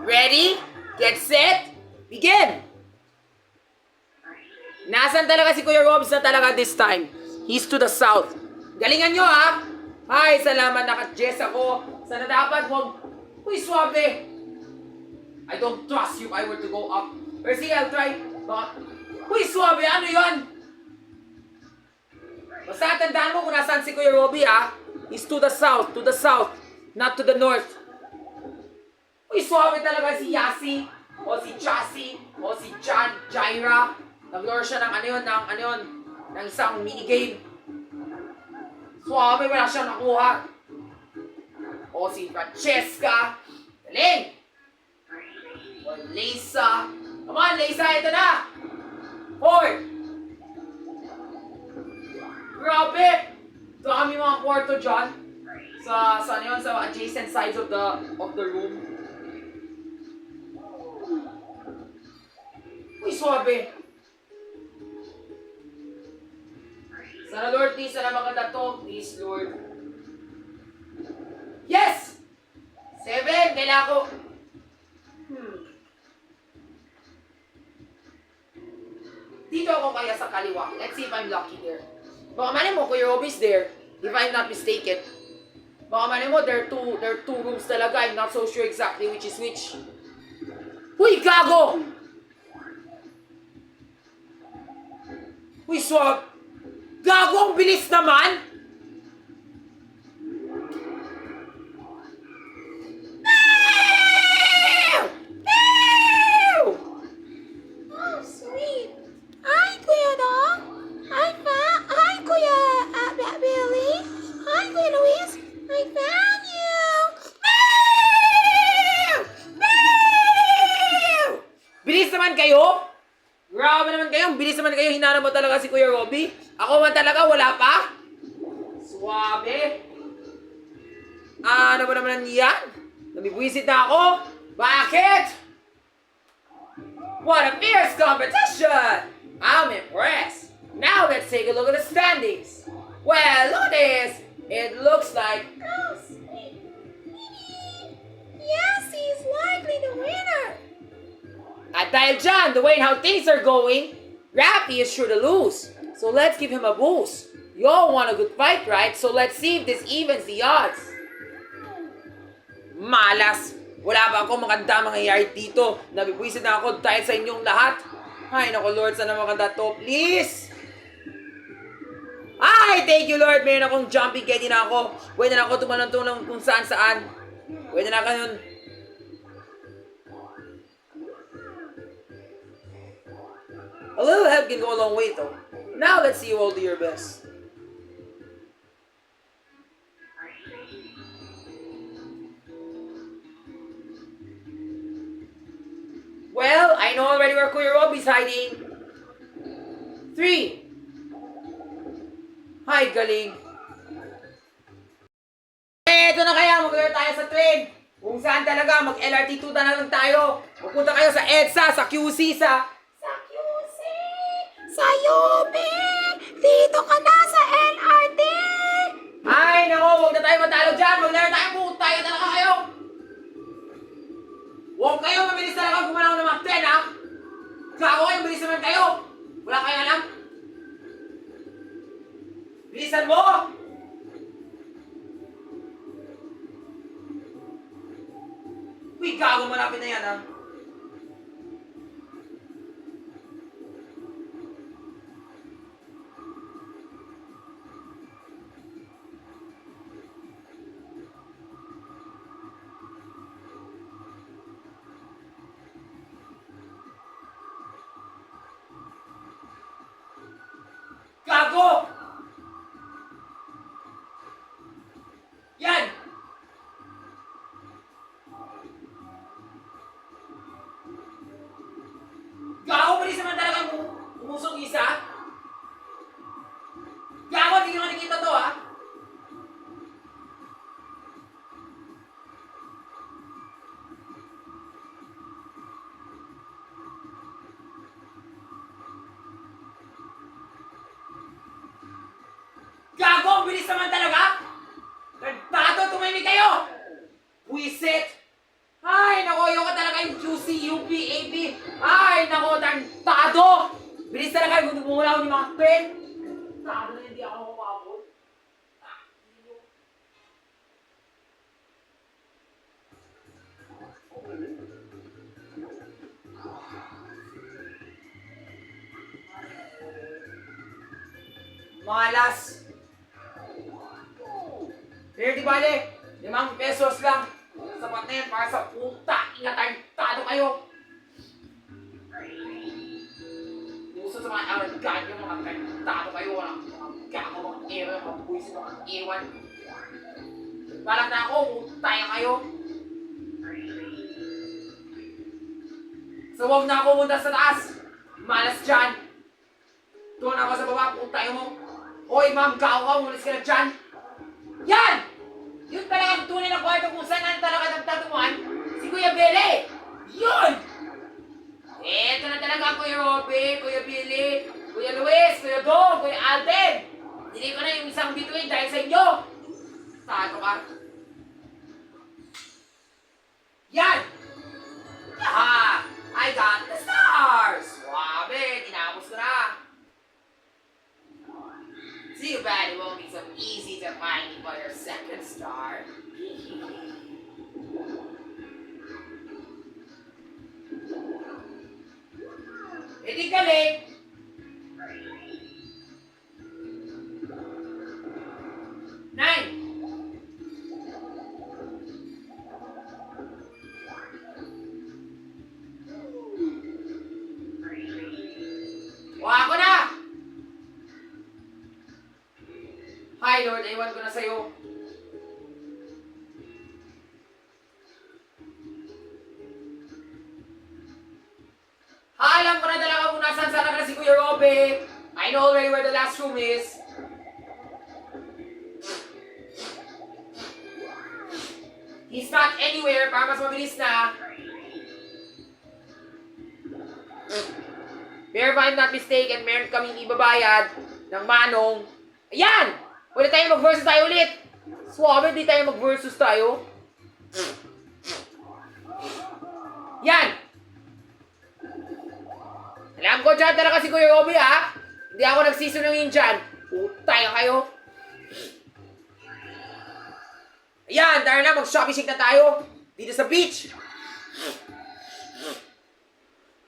Ready? Get set? Begin! Nasaan talaga si Kuya Robs na talaga this time? He's to the south. Galingan nyo ha! Ay, salamat naka-jess ako. Sana dapat wag... Uy, swabe! I don't trust you if I were to go up. Pero sige, I'll try. Baka... Uy, swabe! Ano yon? Basta tandaan mo kung nasaan si Kuya Robby ha. He's to the south, not to the north. Uy, swabe talaga si Yasi, o si Chassie, o si Jaira. Nag-lure siya ng ng isang minigame. Swabe, wala siyang nakuha. O si Francesca. Galing! O Lisa. Come on, Lisa, ito na! 4. Grabe! Dami mga kwarto dyan. Sa adjacent sides of the room. Uy, swabe! Sana Lord, please, sana maganda to. Please, Lord. Yes! 7! Kailangan ko. Dito ako kaya sa kaliwa. Let's see if I'm lucky there. Baka manin mo, Kuya Robby's there. If I'm not mistaken. Baka manin mo, there are two rooms talaga. I'm not so sure exactly which is which. Uy, gago! Uy, swab! Gago, ang bilis naman! Oh, sweet. Hi, Kuya Dong. Hi, Kuya Billy. Hi, Kuya Luis. I found you. Bilis naman kayo! Grabe naman kayo! Bilis naman kayo! Hinanap mo talaga si Kuya Robby? Ako man talaga, wala pa? Swabe! Ano ba naman yan? Namibwisit na ako? Bakit? What a fierce competition! I'm impressed! Now let's take a look at the standings. Well, look at this! It looks like... Oh, sweet. Yes, he's likely the winner. At dahil dyan, the way how things are going, Rappy is sure to lose. So let's give him a boost. You all want a good fight, right? So let's see if this evens the odds. Malas! Wala ba ako maganda mangyayari dito? Nabibwisit na ako dahil sa inyong lahat. Ay, naku Lord, sana maganda to, please! Ay, thank you Lord! Meron akong jumping kaya na ako. Pwede na ako tumalong kung saan. Pwede na ako yun. A little help can go a long way though. Now let's see you all do your best. Well, I know already where Kuya Robby's hiding. 3. Hi, galing. Eto na kaya, mag-alert tayo sa train. Kung saan talaga, mag-LRT2 na lang tayo. Pupunta kayo sa EDSA, sa QC, Sa QC. Sa UP. Dito ka na sa LRT. Ay, nako, huwag na tayo matalo dyan. Mag-alert tayo, tayo talaga kayo. Huwag kayo mabilis talaga gumalaw ng Mach 10, ha? Gago kayo, bilis naman kayo. Wala kayo alam. Bilisan mo! Uy, gago, malapit na yan, ha? Gago! Yan! Gago, bilis naman talaga umusog isa. Gago, hindi nyo nakikita to, ha? Gago, ang bilis naman talaga! Nagtato, tumimik kayo! Buisit! Ay, naku, ayoko talaga AB. Ay, nako, tarantado! Bilis talaga, kung tumula ako ni mga pen. Tarantado na hindi ako humabol. Malas. Pero di bale, 5 pesos lang. Sapat na yan para sa puta. Ingatantado kayo. Gusto sa mga arrogant yung mga tantado kayo. Walang mga gago, mga ewan, mga buwisin, mga ewan. Balak na ako, utaya kayo. So huwag na ako punta sa taas. Malas dyan. Doon ako sa baba, utaya mo. Hoy, ma'am, gao ka, umalis ka na dyan. Yan! Yun talagang tunay na kwarto kung saan talaga nagtatuan si Kuya Billy! Yun! Eto na talaga Kuya Robby, Kuya Billy, Kuya Luis, Kuya Dong, Kuya Alden! Hindi ko na yung isang bituin dahil sa inyo! Tato ka? Yan! Aha! I got the stars! Swabe! Tinapos ko na! Too bad it won't be so easy to find me for your second star. Hindi galing! Nine! Wala ko na! Hi Lord, iwan ko na sa'yo. Alam ko na talaga kung nasaan sana ka si Kuya Robby. I know already where the last room is. He's not anywhere para mas mabilis na. Pero if I'm not mistaken, meron kaming ibabayad ng manong. Ayan! Pwede tayo mag-versus tayo ulit. Swabe, di tayo mag-versus tayo. Yan! Alam ko dyan talaga si Kuya Robby, ha? Hindi ako nagsisunungin dyan. Utay kayo. Ayan, tara na, mag-shopping shake na tayo. Dito sa beach.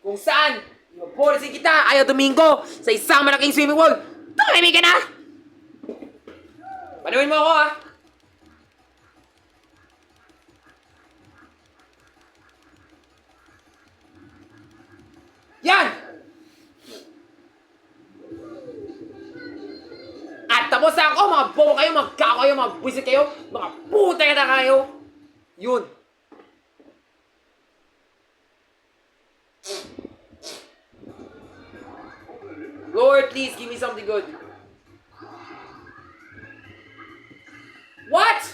Kung saan, ipapolisin kita, ayaw Domingo, sa isang malaking swimming pool. Tumimik ka na! Panuhin mo ako, ha? Yan! At tapos na ako, mga bobo kayo, mga kako kayo, mga buwisit kayo, mga puta na kayo. Yun. Lord, please give me something good. What?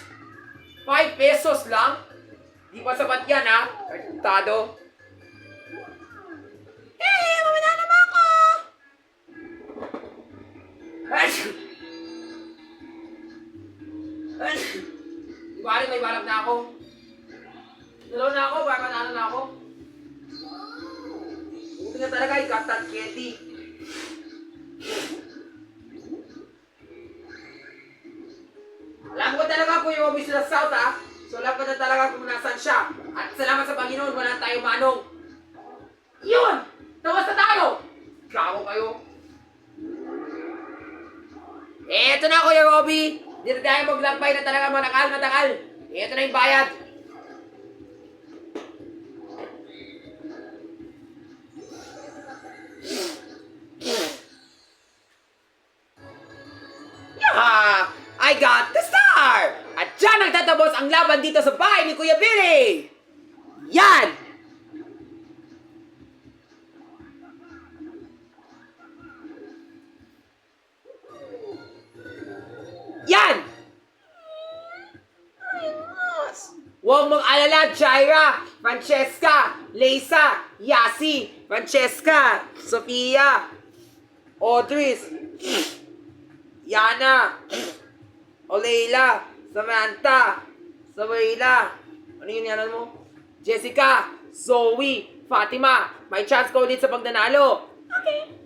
5 pesos lang? Di pa sapat yan, ha? Artado. Mamaya naman ako! Di ba rin may balak na ako? Dalaw na ako, baka manalo na ako. Buti nga talaga, I got that candy. Alam ko talaga kung yung mabis na South, ha? So alam ko na talaga kung nasan siya. At salamat sa Panginoon, wala tayo manong. Yun! Tawas na tayo! Gago kayo. Eto na Kuya Robby. Dito tayo maglakbay na talaga matakal. Eto na yung bayad. Yeah! I got the star! At dyan nagtatapos ang laban dito sa bahay ni Kuya Billy! Yan! Yan! Huwag mong alala, Jaira, Francesca, Leisa, Yasi, Francesca, Sofia, Audris, Yana, Olayla, Samantha, Sabrina, ano yun yanan mo? Jessica, Zoe, Fatima, may chance ka ulit sa pagdanalo. Okay.